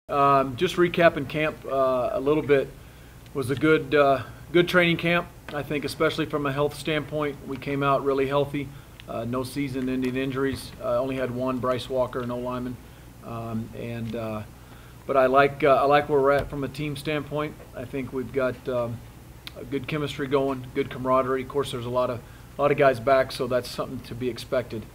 Just recapping camp a little bit. Was a good training camp. I think, especially from a health standpoint, we came out really healthy. No season-ending injuries. Only had one, Bryce Walker, no lineman. But I like where we're at from a team standpoint. I think we've got a good chemistry going, good camaraderie. Of course, there's a lot of guys back, so that's something to be expected.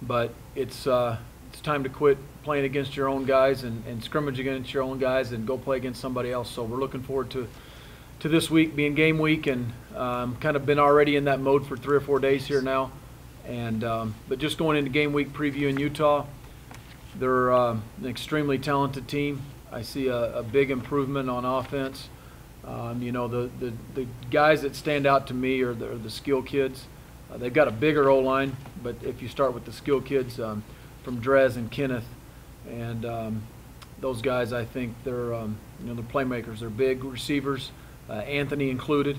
But it's time to quit playing against your own guys and scrimmage against your own guys and go play against somebody else. So we're looking forward to this week being game week, and kind of been already in that mode for 3 or 4 days here now. And but just going into game week preview in Utah, they're an extremely talented team. I see a big improvement on offense. The guys that stand out to me are the skill kids. They've got a bigger O-line, but if you start with the skill kids from Drez and Kenneth, and those guys, I think they're they're playmakers. They're big receivers, Anthony included,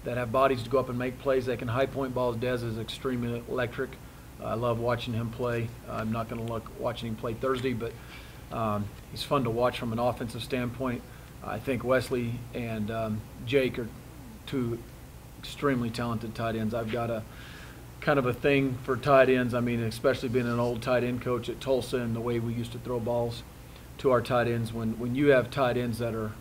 that have bodies to go up and make plays. They can high point balls. Dez is extremely electric. I love watching him play. I'm not going to look watching him play Thursday, but he's fun to watch from an offensive standpoint. I think Wesley and Jake are two extremely talented tight ends. I've got a kind of a thing for tight ends. I mean, especially being an old tight end coach at Tulsa and the way we used to throw balls to our tight ends. When you have tight ends that are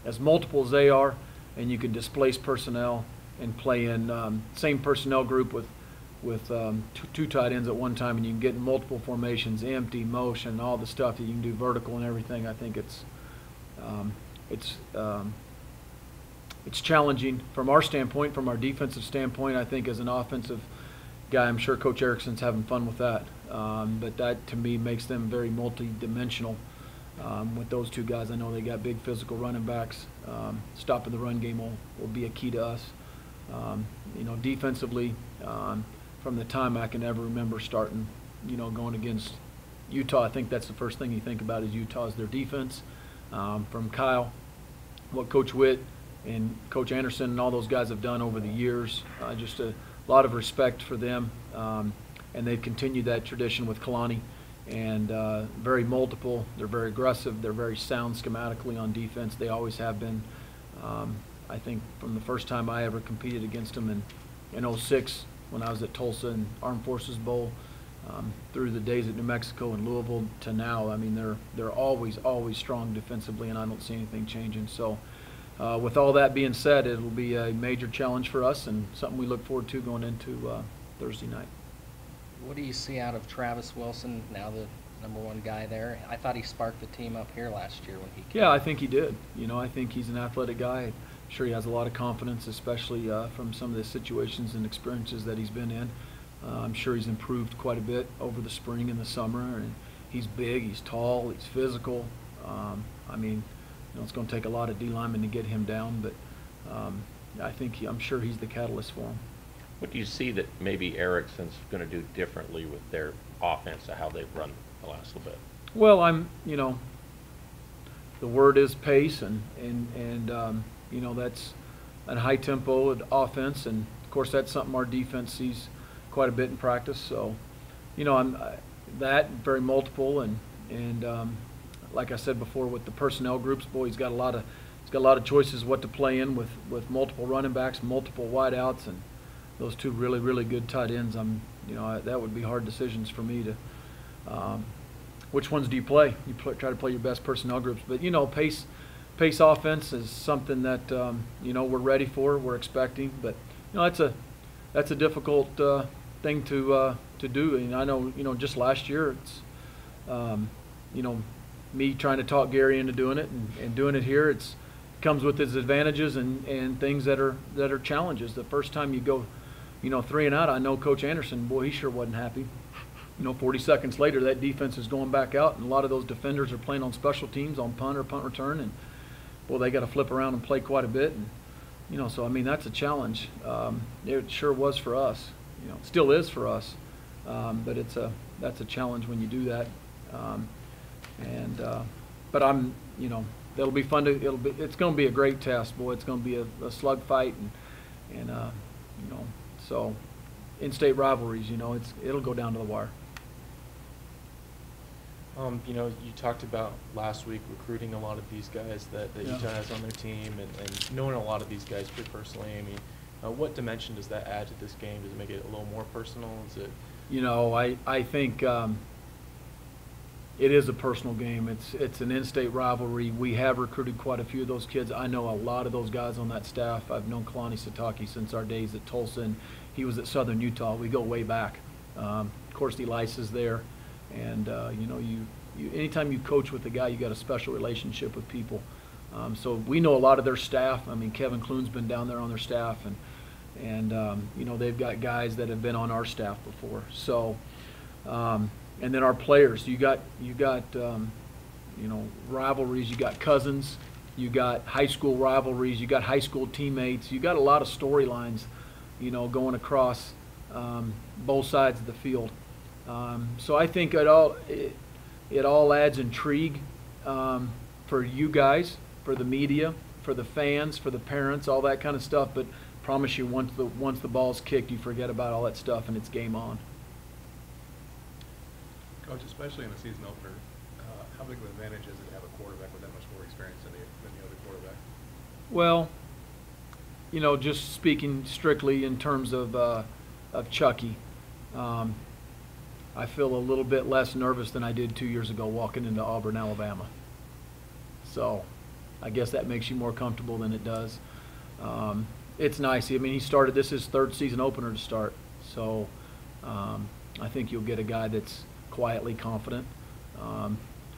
as multiple as they are, and you can displace personnel and play in same personnel group with two tight ends at one time, and you can get in multiple formations, empty, motion, all the stuff that you can do vertical and everything. I think it's challenging from our standpoint, from our defensive standpoint. I think as an offensive guy, I'm sure Coach Erickson's having fun with that. But that, to me, makes them very multi-dimensional with those two guys. I know they got big physical running backs. Stopping the run game will be a key to us. Defensively, from the time I can ever remember starting, going against Utah, I think that's the first thing you think about is Utah is their defense. From Kyle, what Coach Witt and Coach Anderson and all those guys have done over the years, just a lot of respect for them, and they've continued that tradition with Kalani, and very multiple. They're very aggressive. They're very sound schematically on defense. They always have been. I think from the first time I ever competed against them in 06 when I was at Tulsa and Armed Forces Bowl, through the days at New Mexico and Louisville to now, I mean, they're always strong defensively, and I don't see anything changing. So with all that being said, it'll be a major challenge for us and something we look forward to going into Thursday night. What do you see out of Travis Wilson, now the #1 guy there? I thought he sparked the team up here last year when he came. Yeah, I think he did. I think he's an athletic guy. I'm sure he has a lot of confidence, especially from some of the situations and experiences that he's been in. I'm sure he's improved quite a bit over the spring and the summer, and he's big, he's tall, he's physical. It's going to take a lot of D linemen to get him down, but I'm sure he's the catalyst for him. What do you see that maybe Erickson's going to do differently with their offense, how they've run the last little bit? Well, the word is pace, and that's a high tempo offense, and of course that's something our defense sees quite a bit in practice. So, I'm that very multiple, and like I said before, with the personnel groups, boy, he's got a lot of choices what to play in with multiple running backs, multiple wideouts, and those two really good tight ends. That would be hard decisions for me to. Which ones do you play? Try to play your best personnel groups, but pace offense is something that we're ready for, we're expecting, but that's a difficult thing to do. And I know just last year it's me trying to talk Gary into doing it, and doing it here. It comes with its advantages and things that are challenges. The first time you go 3 and out, I know Coach Anderson, boy, he sure wasn't happy. 40 seconds later, that defense is going back out, and a lot of those defenders are playing on special teams, on punt or punt return, and boy, they got to flip around and play quite a bit. And so that's a challenge. It sure was for us. It still is for us. But that's a challenge when you do that. But it'll be fun it's going to be a great test, boy. It's going to be a slug fight, and so in-state rivalries, it'll go down to the wire. You know, you talked about last week recruiting a lot of these guys that Utah has on their team, and knowing a lot of these guys pretty personally. I mean, what dimension does that add to this game? Does it make it a little more personal? Is it? You know, I think it is a personal game. It's an in-state rivalry. We have recruited quite a few of those kids. I know a lot of those guys on that staff. I've known Kalani Satake since our days at Tulsa, and he was at Southern Utah. We go way back. Of course, Elisa's there, and you know, you anytime you coach with a guy, you got a special relationship with people. So we know a lot of their staff. I mean, Kevin Clune's been down there on their staff, and you know, they've got guys that have been on our staff before. So, and then our players, you got you know, rivalries. You got cousins. You got high school rivalries. You got high school teammates. You got a lot of storylines, you know, going across both sides of the field. So I think it all adds intrigue for you guys, for the media, for the fans, for the parents, all that kind of stuff. But promise you, once the ball's kicked, you forget about all that stuff and it's game on. Coach, especially in a season opener, how big of an advantage is it to have a quarterback with that much more experience than the other quarterback? Well, you know, just speaking strictly in terms of Chuckie, I feel a little bit less nervous than I did 2 years ago walking into Auburn, Alabama. So I guess that makes you more comfortable than it does. It's nice. I mean, he started, this is his third season opener to start. So I think you'll get a guy that's quietly confident,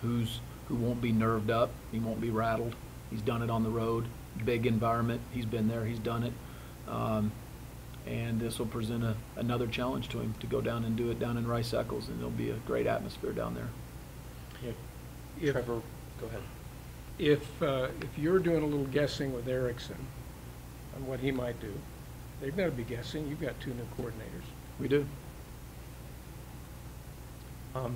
who won't be nerved up. He won't be rattled. He's done it on the road, big environment. He's been there. He's done it. And this will present another challenge to him to go down and do it down in Rice Eccles, and there'll be a great atmosphere down there. Yeah. Trevor, go ahead. If you're doing a little guessing with Erickson on what he might do, they've got to be guessing. You've got two new coordinators. We do.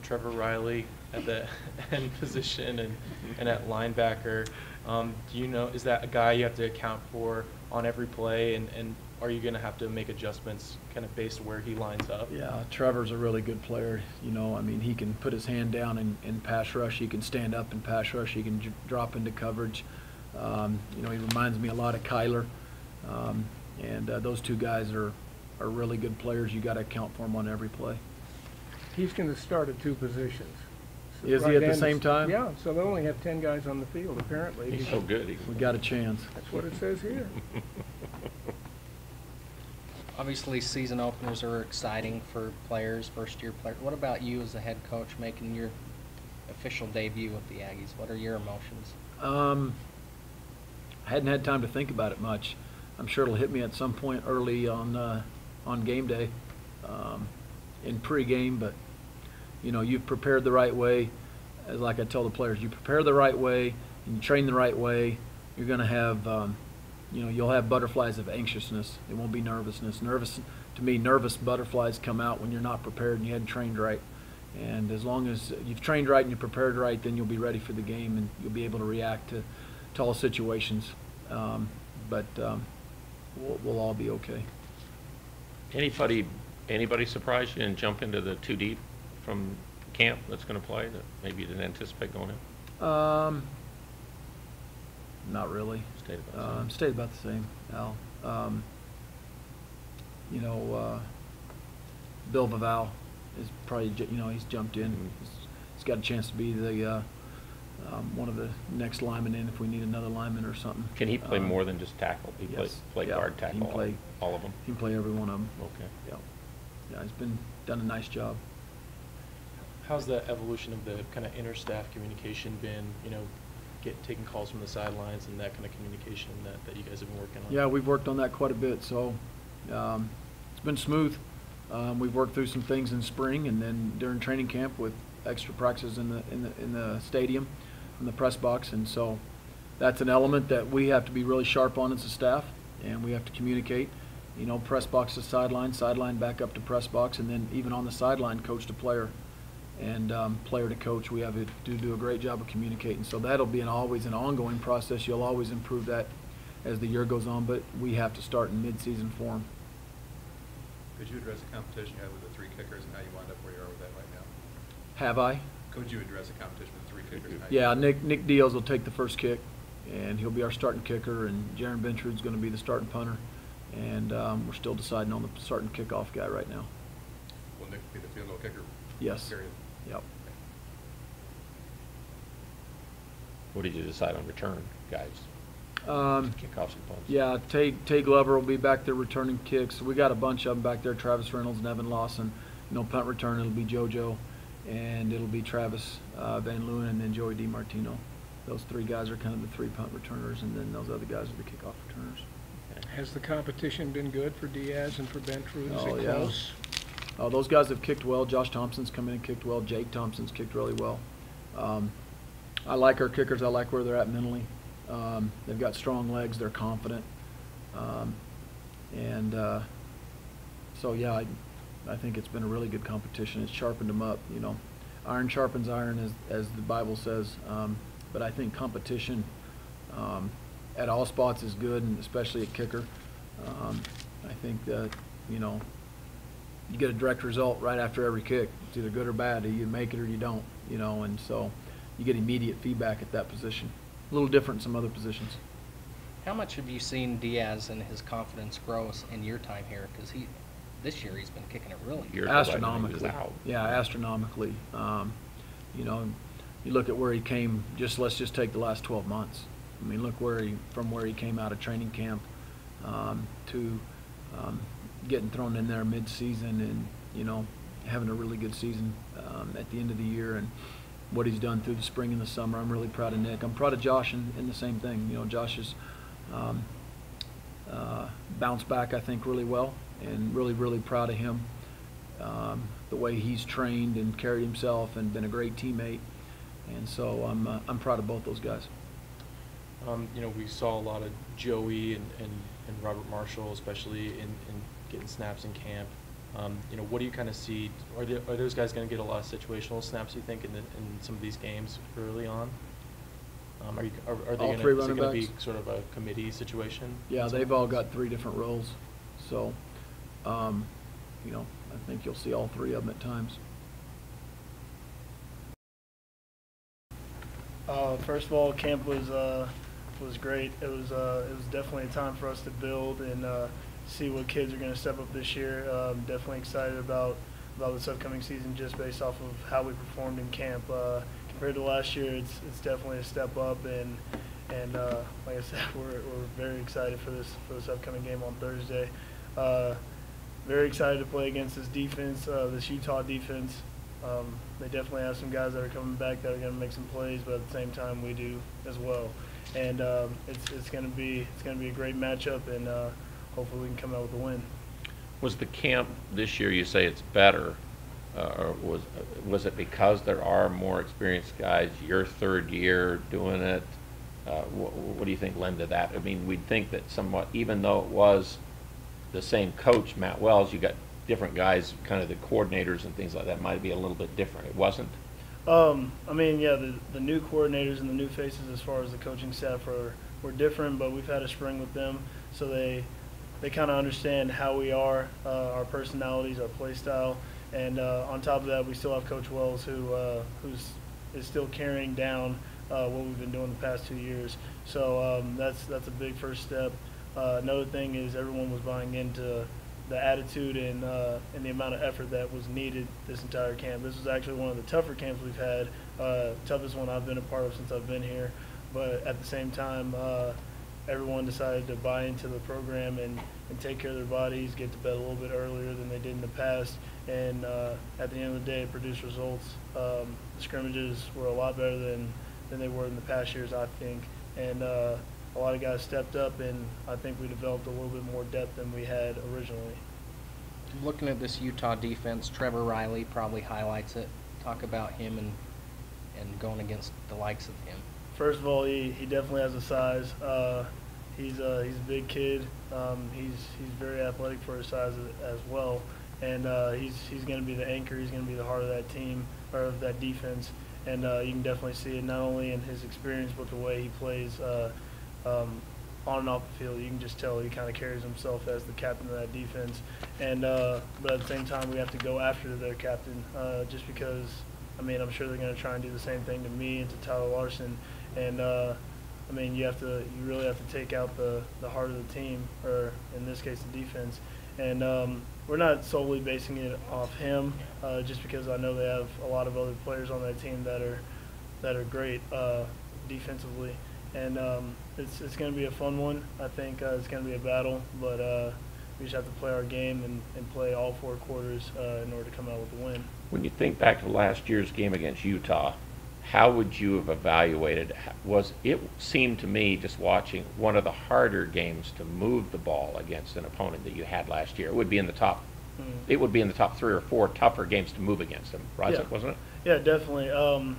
Trevor Riley at the end position and at linebacker. Do you know, is that a guy you have to account for on every play, and are you going to have to make adjustments kind of based on where he lines up? Yeah, Trevor's a really good player. You know, I mean, he can put his hand down in pass rush. He can stand up in pass rush. He can drop into coverage. You know, he reminds me a lot of Kyler. And those two guys are really good players. You got to account for them on every play. He's going to start at two positions. So Is he right at the end same time? Yeah, so they'll only have 10 guys on the field, apparently. He's so good. We got a chance. That's what it says here. Obviously, season openers are exciting for players, first-year players. What about you as a head coach making your official debut with the Aggies? What are your emotions? I hadn't had time to think about it much. I'm sure it'll hit me at some point early on game day, in pregame. But you know, you've prepared the right way. As like I tell the players, you prepare the right way and you train the right way. You're going to have, you know, you'll have butterflies of anxiousness. It won't be nervousness. Nervous butterflies come out when you're not prepared and you hadn't trained right. And as long as you've trained right and you're prepared right, then you'll be ready for the game and you'll be able to react to all situations. But we'll all be okay. Anybody surprise you and jump into the 2 deep from camp that's going to play that maybe you didn't anticipate going in? Not really. Stayed about the same. Stayed about the same, Al. You know, Bill Vaval is probably, you know, he's jumped in. He's got a chance to be the one of the next linemen in if we need another lineman or something. Can he play more than just tackle? He yes. play Yeah. guard, tackle, He can play, all of them? He can play every one of them. Okay. Yeah. Yeah, he's done a nice job. How's the evolution of the kind of inter-staff communication been, you know, taking calls from the sidelines and that kind of communication that you guys have been working on? Yeah, we've worked on that quite a bit, so it's been smooth. We've worked through some things in spring and then during training camp with extra practices in the stadium, in the press box, and so that's an element that we have to be really sharp on as a staff, and we have to communicate. You know, press box to sideline, sideline back up to press box, and then even on the sideline, coach to player, and player to coach. We have to do a great job of communicating. So that'll be always an ongoing process. You'll always improve that as the year goes on, but we have to start in mid-season form. Could you address the competition you had with the 3 kickers and how you wound up where you are with that right now? Have I? Could you address a competition with 3 kickers? Yeah, Nick Diaz will take the first kick, and he'll be our starting kicker, and Jaron Bentrud's going to be the starting punter, and we're still deciding on the starting kickoff guy right now. Will Nick be the field goal kicker? Yes. Period. Yep. What did you decide on return guys? Kickoffs and punts. Yeah, Tay Glover will be back there returning kicks. We got a bunch of them back there, Travis Reynolds and Evan Lawson. Punt return, it'll be JoJo, and it'll be Travis Van Leeuwen, and then Joey DiMartino. Those 3 guys are kind of the 3 punt returners, and then those other guys are the kickoff returners. Has the competition been good for Diaz and for Bentrud? Is Oh, it yeah. close? Those guys have kicked well. Josh Thompson's come in and kicked well. Jake Thompson's kicked really well. I like our kickers. I like where they're at mentally. They've got strong legs. They're confident. So, yeah, I think it's been a really good competition. It's sharpened them up. Iron sharpens iron, as the Bible says. But I think competition at all spots is good, and especially at kicker. I think that, you get a direct result right after every kick. It's either good or bad. You make it or you don't, and so you get immediate feedback at that position. A little different in some other positions. How much have you seen Diaz and his confidence grow in your time here? Because this year he's been kicking it really good. Astronomically. Wow. Yeah, astronomically. You look at where he came. Let's just take the last 12 months. I mean, look from where he came out of training camp to getting thrown in there mid-season, and having a really good season at the end of the year, and what he's done through the spring and the summer. I'm really proud of Nick. I'm proud of Josh in the same thing. Josh has bounced back, I think, really well, and really, really proud of him. The way he's trained and carried himself and been a great teammate. And so I'm proud of both those guys. We saw a lot of Joey and Robert Marshall, especially in getting snaps in camp. What do you kind of see? Are those guys going to get a lot of situational snaps, you think, in some of these games early on? Are they All going 3 to running backs? be sort of a committee situation? Yeah, they've all got 3 different roles. So, I think you'll see all 3 of them at times. First of all, camp was great. It was definitely a time for us to build and see what kids are going to step up this year. Definitely excited about this upcoming season just based off of how we performed in camp. Compared to last year, it's definitely a step up, and like I said, we're very excited for this upcoming game on Thursday. Very excited to play against this defense, this Utah defense. They definitely have some guys that are coming back that are going to make some plays, but at the same time we do as well. And it's going to be a great matchup, and hopefully we can come out with a win. Was the camp this year, you say it's better, or was it because there are more experienced guys, your 3rd year doing it? What do you think led to that? I mean, we'd think that somewhat, even though it was the same coach, Matt Wells, you got different guys, kind of the coordinators and things like that might be a little bit different. It wasn't? I mean, yeah, the new coordinators and the new faces as far as the coaching staff were different, but we've had a spring with them, so they kind of understand how we are, our personalities, our play style, and on top of that, we still have Coach Wells who is still carrying down what we've been doing the past 2 years. So that's a big first step. Another thing is everyone was buying into the attitude and the amount of effort that was needed this entire camp. This was actually one of the tougher camps we've had, toughest one I've been a part of since I've been here. But at the same time, everyone decided to buy into the program and take care of their bodies, get to bed a little bit earlier than they did in the past, and at the end of the day, produce results. The scrimmages were a lot better than they were in the past years, I think, and a lot of guys stepped up, and I think we developed a little bit more depth than we had originally. Looking at this Utah defense, Trevor Riley probably highlights it. Talk about him and going against the likes of him. First of all, he definitely has a size. He's a big kid. He's very athletic for his size as well, and he's going to be the anchor. He's going to be the heart of that team or of that defense, and you can definitely see it not only in his experience but the way he plays on and off the field. You can just tell he kind of carries himself as the captain of that defense, and but at the same time we have to go after their captain just because I mean, I'm sure they're going to try and do the same thing to me and to Tyler Larson. And I mean, you really have to take out the heart of the team, or in this case, the defense. And we're not solely basing it off him, just because I know they have a lot of other players on that team that are great defensively. And it's going to be a fun one. I think it's going to be a battle, but we just have to play our game and play all 4 quarters in order to come out with the win. When you think back to last year's game against Utah, how would you have evaluated? It seemed to me, just watching, one of the harder games to move the ball against an opponent that you had last year. It would be in the top. It would be in the top 3 or 4 tougher games to move against them, right? Yeah. Wasn't it? Yeah, definitely.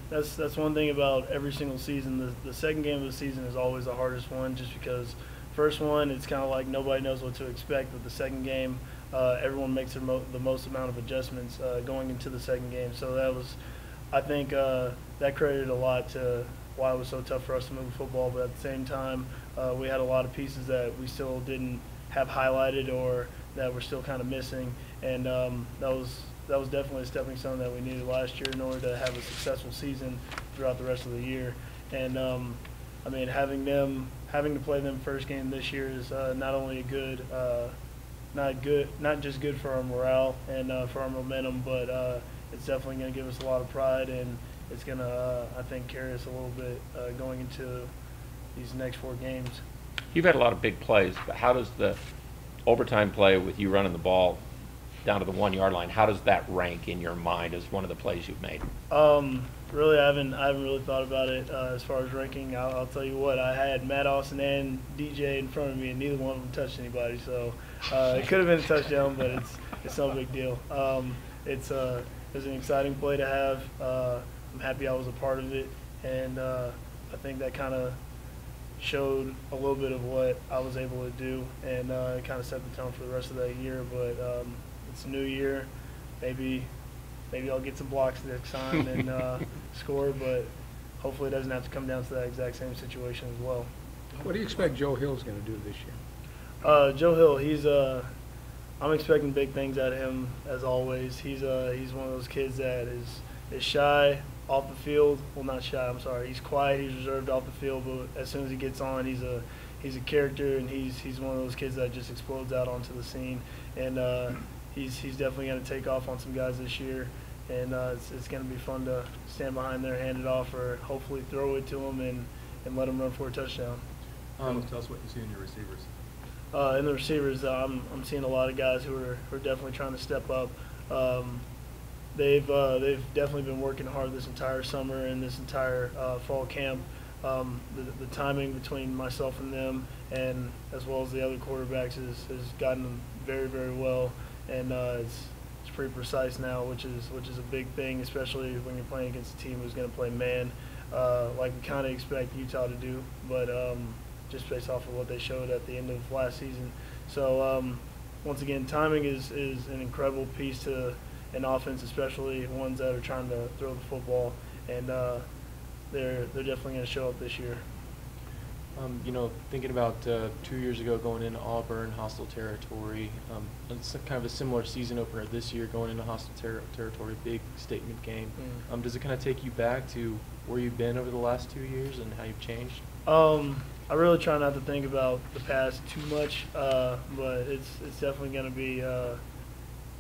That's one thing about every single season. The second game of the season is always the hardest one, just because first one it's kind of like nobody knows what to expect. But the second game, everyone makes the most amount of adjustments going into the second game. So that was, I think, that credited a lot to why it was so tough for us to move the football. But at the same time, we had a lot of pieces that we still didn't have highlighted or that we're still kind of missing, and that was definitely a stepping stone that we needed last year in order to have a successful season throughout the rest of the year. And I mean, having to play them first game this year is not only not just good for our morale and for our momentum, but it's definitely going to give us a lot of pride, and it's going to I think carry us a little bit going into these next 4 games. You've had a lot of big plays, but how does the overtime play with you running the ball down to the 1-yard line, how does that rank in your mind as one of the plays you've made? Really, I haven't really thought about it as far as ranking. I'll tell you what, I had Matt Austin and DJ in front of me, and neither one of them touched anybody. So it could have been a touchdown, but it's no big deal. It was an exciting play to have. I'm happy I was a part of it, and I think that kind of showed a little bit of what I was able to do, and it kind of set the tone for the rest of that year. But it's a new year. Maybe I'll get some blocks next time and score, but hopefully it doesn't have to come down to that exact same situation as well. What do you expect Joe Hill's going to do this year? Joe Hill, I'm expecting big things out of him as always. He's one of those kids that is shy off the field. Well, not shy. I'm sorry. He's quiet. He's reserved off the field, but as soon as he gets on, he's a character, and he's one of those kids that just explodes out onto the scene. And he's definitely going to take off on some guys this year, and it's going to be fun to stand behind there, hand it off, or hopefully throw it to him and let him run for a touchdown. Tell us what you see in your receivers. In the receivers, I'm seeing a lot of guys who are definitely trying to step up. They've definitely been working hard this entire summer and this entire fall camp. The timing between myself and them, and as well as the other quarterbacks, has gotten very, very well, and it's pretty precise now, which is a big thing, especially when you're playing against a team who's going to play man, like we kind of expect Utah to do, but just based off of what they showed at the end of last season. So once again, timing is an incredible piece to an offense, especially ones that are trying to throw the football, and they're definitely going to show up this year. Thinking about 2 years ago going into Auburn, hostile territory, it's kind of a similar season opener this year going into hostile territory, big statement game. Does it kind of take you back to where you've been over the last 2 years and how you've changed? I really try not to think about the past too much, but it's definitely going to be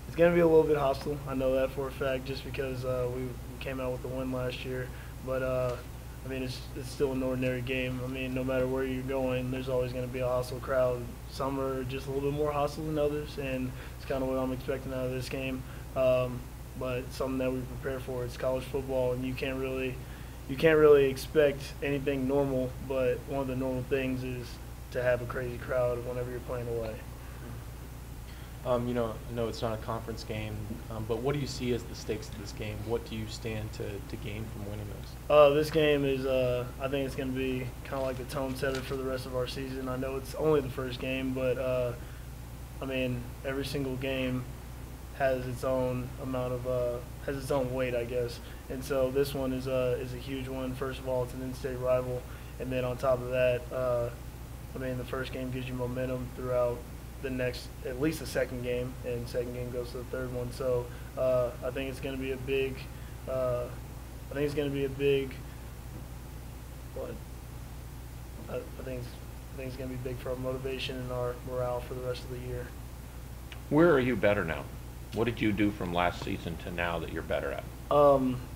it's going to be a little bit hostile. I know that for a fact, just because we came out with the win last year. But I mean, it's still an ordinary game. I mean, no matter where you're going, there's always going to be a hostile crowd. Some are just a little bit more hostile than others, and it's kind of what I'm expecting out of this game. But something that we prepare for. It's college football, and you can't really expect anything normal. But one of the normal things is to have a crazy crowd whenever you're playing away. I know it's not a conference game, but what do you see as the stakes of this game? What do you stand to gain from winning this? This game is, I think it's going to be kind of like the tone setter for the rest of our season. I know it's only the first game, but I mean, every single game has its own amount of, has its own weight, I guess. And so this one is a huge one. First of all, it's an in-state rival, and then on top of that, I mean, the first game gives you momentum throughout the next, at least the second game, and second game goes to the third one. So I think it's going to be a I think it's going to be a big. What? I think it's going to be big for our motivation and our morale for the rest of the year. Where are you better now? What did you do from last season to now that you're better at?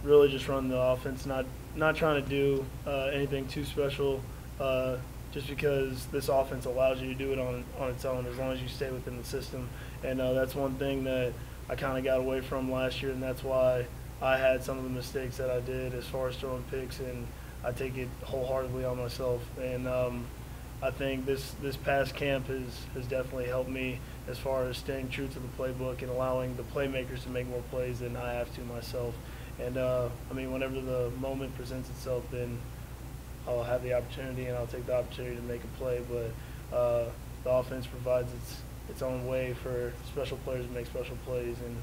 Really just run the offense, not trying to do anything too special, just because this offense allows you to do it on its own as long as you stay within the system. And that's one thing that I kind of got away from last year, and that's why I had some of the mistakes that I did as far as throwing picks, and I take it wholeheartedly on myself. And I think this past camp has definitely helped me as far as staying true to the playbook and allowing the playmakers to make more plays than I have to myself. And, I mean, whenever the moment presents itself, then I'll have the opportunity and I'll take the opportunity to make a play. But the offense provides its own way for special players to make special plays, and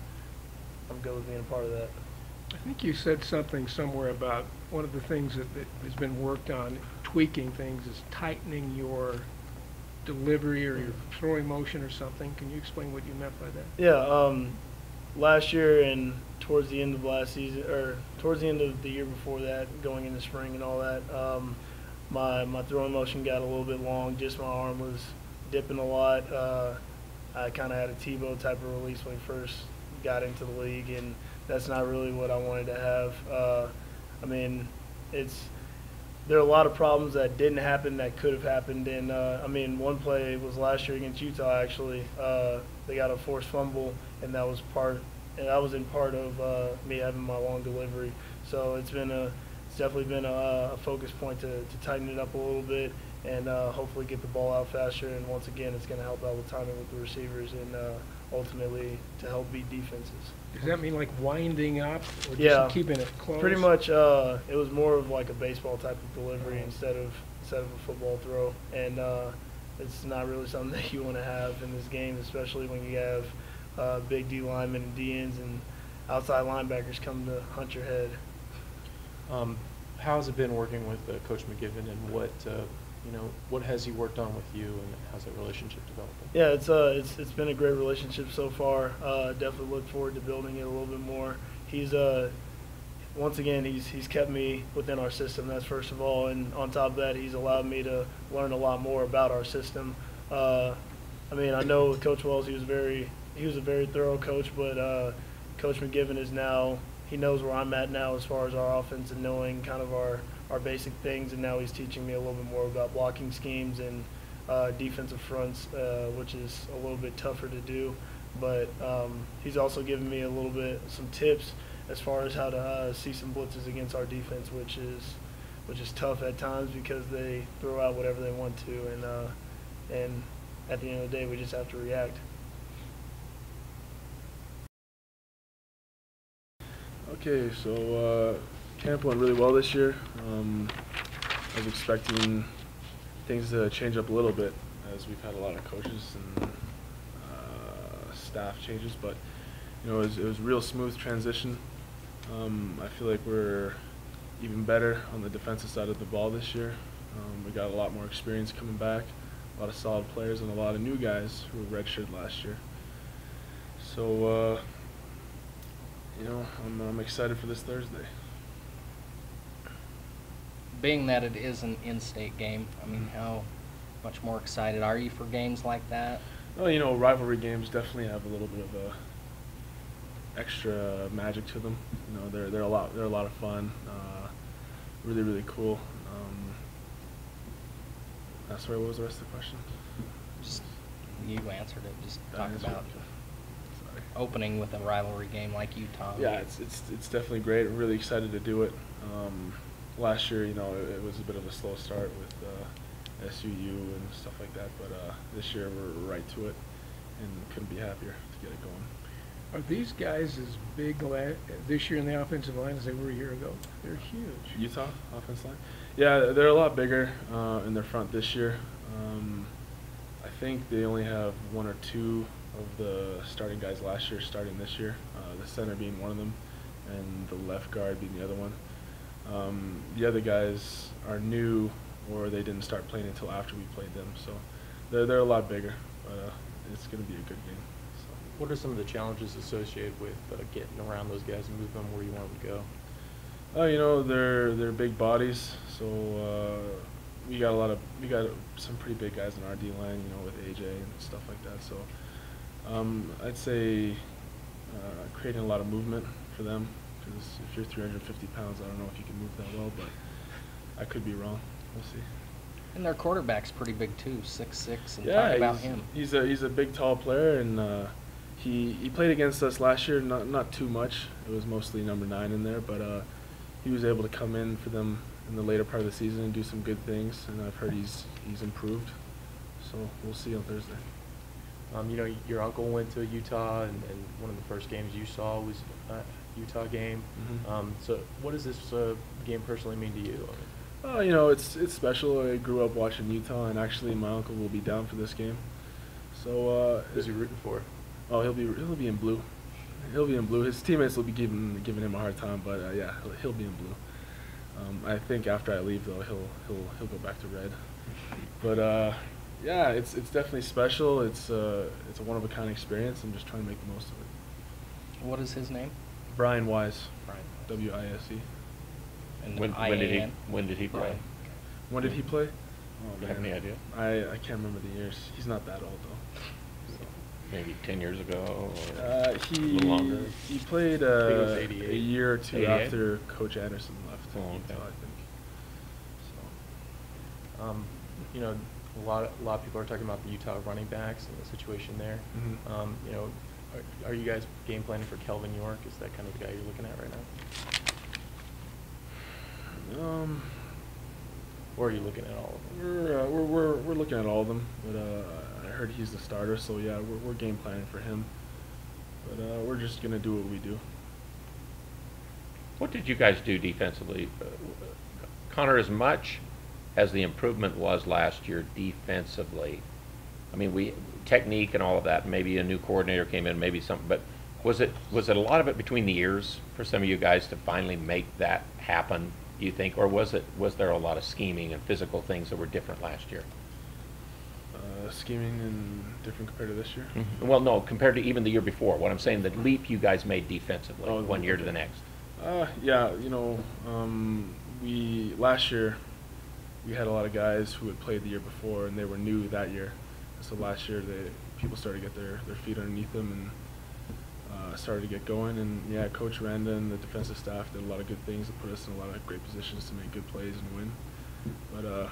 I'm good with being a part of that. I think you said something somewhere about one of the things that has been worked on, tweaking things, is tightening your delivery or your throwing motion or something. Can you explain what you meant by that? Yeah, last year and towards the end of last season, or towards the end of the year before that, going into spring and all that, my throwing motion got a little bit long. Just my arm was dipping a lot. I kind of had a Tebow type of release when we first got into the league, and that's not really what I wanted to have. I mean, there are a lot of problems that didn't happen that could have happened. And, I mean, one play was last year against Utah, actually. They got a forced fumble, and that was in part of me having my long delivery. So it's definitely been a focus point to tighten it up a little bit and hopefully get the ball out faster. And once again, it's going to help out with timing with the receivers and ultimately to help beat defenses. Does that mean like winding up or Yeah, just keeping it close? Pretty much. It was more of like a baseball type of delivery instead of a football throw, and it's not really something that you want to have in this game, especially when you have big D linemen and D ends and outside linebackers come to hunt your head. How has it been working with Coach McGivern, and what has he worked on with you, and how's that relationship developing? Yeah, it's been a great relationship so far. Definitely look forward to building it a little bit more. He's once again he's kept me within our system. That's first of all, and on top of that, he's allowed me to learn a lot more about our system. I mean, I know with Coach Wells, he was a very thorough coach, but Coach McGivern he knows where I'm at now as far as our offense and knowing kind of our basic things, and now he's teaching me a little bit more about blocking schemes and defensive fronts, which is a little bit tougher to do. But he's also given me some tips as far as how to see some blitzes against our defense, which is tough at times because they throw out whatever they want to, and at the end of the day, we just have to react. Okay, so camp went really well this year. I was expecting things to change up a little bit as we've had a lot of coaches and staff changes, but it was a real smooth transition. I feel like we're even better on the defensive side of the ball this year. We got a lot more experience coming back, a lot of solid players, and a lot of new guys who were redshirted last year. So, I'm excited for this Thursday. Being that it is an in-state game, I mean, how much more excited are you for games like that? Well, rivalry games definitely have a little bit of extra magic to them. They're a lot of fun. Really, really cool. Sorry, what was the rest of the question? Just you answered it. Just talk about opening with a rivalry game like Utah. Yeah, it's definitely great. I'm really excited to do it. Last year, it was a bit of a slow start with SUU and stuff like that, but this year we're right to it, and couldn't be happier to get it going. Are these guys as big this year in the offensive line as they were a year ago? They're huge. Utah offensive line? Yeah, they're a lot bigger in their front this year. I think they only have one or two of the starting guys last year starting this year, the center being one of them and the left guard being the other one. The other guys are new, or they didn't start playing until after we played them, so they're a lot bigger, but it's going to be a good game. So. What are some of the challenges associated with getting around those guys and moving them where you want them to go? You know, they're big bodies, so we got some pretty big guys in our D line, you know, with AJ and stuff like that. So I'd say creating a lot of movement for them, because if you're 350 pounds, I don't know if you can move that well, but I could be wrong. We'll see. And their quarterback's pretty big too, 6'6", and Yeah, talk about him. He's a big, tall player, and he played against us last year. Not too much. It was mostly number 9 in there, but he was able to come in for them in the later part of the season and do some good things. And I've heard he's improved. So we'll see on Thursday. You know, your uncle went to Utah, and one of the first games you saw was a Utah game. Mm-hmm. So what does this game personally mean to you? You know, it's special. I grew up watching Utah, and actually my uncle will be down for this game. So Who's he rooting for? Oh, he'll be in blue. He'll be in blue. His teammates will be giving him a hard time, but yeah, he'll be in blue. I think after I leave, though, he'll go back to red. But yeah, it's definitely special. It's a one-of-a-kind experience. I'm just trying to make the most of it. What is his name? Brian Wise. Brian. W-I-S-E. And When did he play? Brian. When did he play? Do you have any idea? I can't remember the years. He's not that old though. So. Maybe 10 years ago? Or a He little longer? he played I think it was 88. a year or two 88? after Coach Anderson left. Oh, okay. Utah, I think. So. You know, a lot of people are talking about the Utah running backs and the situation there. Mhm. You know, are you guys game planning for Kelvin York? Is that kind of the guy you're looking at right now? Or are you looking at all of them? We're looking at all of them, but I heard he's the starter, so yeah, we're game planning for him. But we're just gonna do what we do. What did you guys do defensively? Connor, as much as the improvement was last year defensively, I mean, technique and all of that, maybe a new coordinator came in, maybe something, but was it a lot of it between the ears for some of you guys to finally make that happen, do you think, or was there a lot of scheming and physical things that were different last year? Scheming and different compared to this year? Mm-hmm. Well, no, compared to even the year before. What I'm saying, the leap you guys made defensively, one year to the next. Yeah, you know, last year we had a lot of guys who had played the year before, and they were new that year. So last year, people started to get their feet underneath them and started to get going. And yeah, Coach Randa and the defensive staff did a lot of good things to put us in a lot of great positions to make good plays and win. But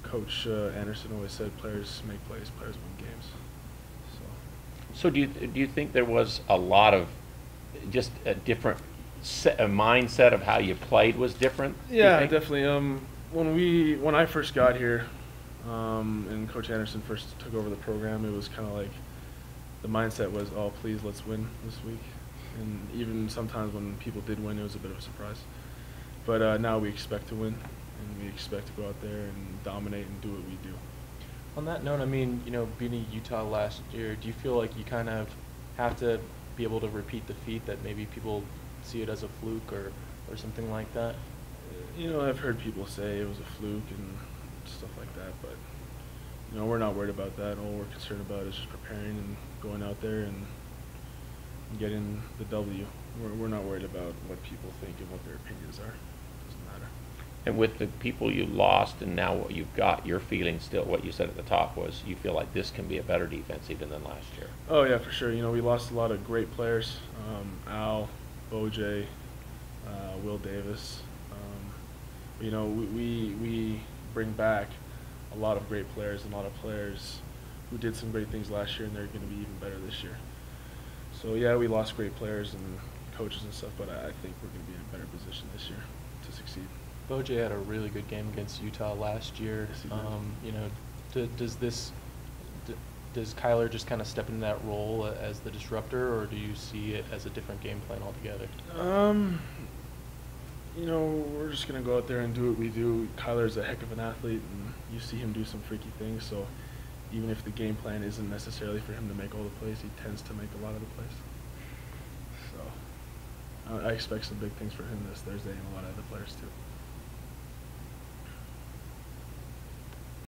Coach Anderson always said, "Players make plays, players win games." So do you think there was a lot of just a different a mindset of how you played was different? Yeah, definitely. When I first got here, and Coach Anderson first took over the program, it was kind of like the mindset was, "Oh, please, let's win this week." And even sometimes when people did win, it was a bit of a surprise. But now we expect to win, and we expect to go out there and dominate and do what we do. On that note, I mean, you know, beating Utah last year, do you feel like you kind of have to be able to repeat the feat, that maybe people see it as a fluke or something like that? You know, I've heard people say it was a fluke and stuff like that, but you know, we're not worried about that. All we're concerned about is just preparing and going out there and getting the W. We're not worried about what people think and what their opinions are. It doesn't matter. And with the people you lost and now what you've got, your feeling still, what you said at the top was you feel like this can be a better defense even than last year. Oh yeah, for sure. You know, we lost a lot of great players. Al, Boj, Will Davis. You know, we bring back a lot of great players and a lot of players who did some great things last year, and they're going to be even better this year. So yeah, we lost great players and coaches and stuff, but I think we're going to be in a better position this year to succeed. Boj had a really good game against Utah last year. Yes, he did. You know, does Kyler just kind of step into that role as the disruptor, or do you see it as a different game plan altogether? You know, we're just going to go out there and do what we do. Kyler's a heck of an athlete, and you see him do some freaky things, so even if the game plan isn't necessarily for him to make all the plays, he tends to make a lot of the plays. So I expect some big things for him this Thursday and a lot of other players too.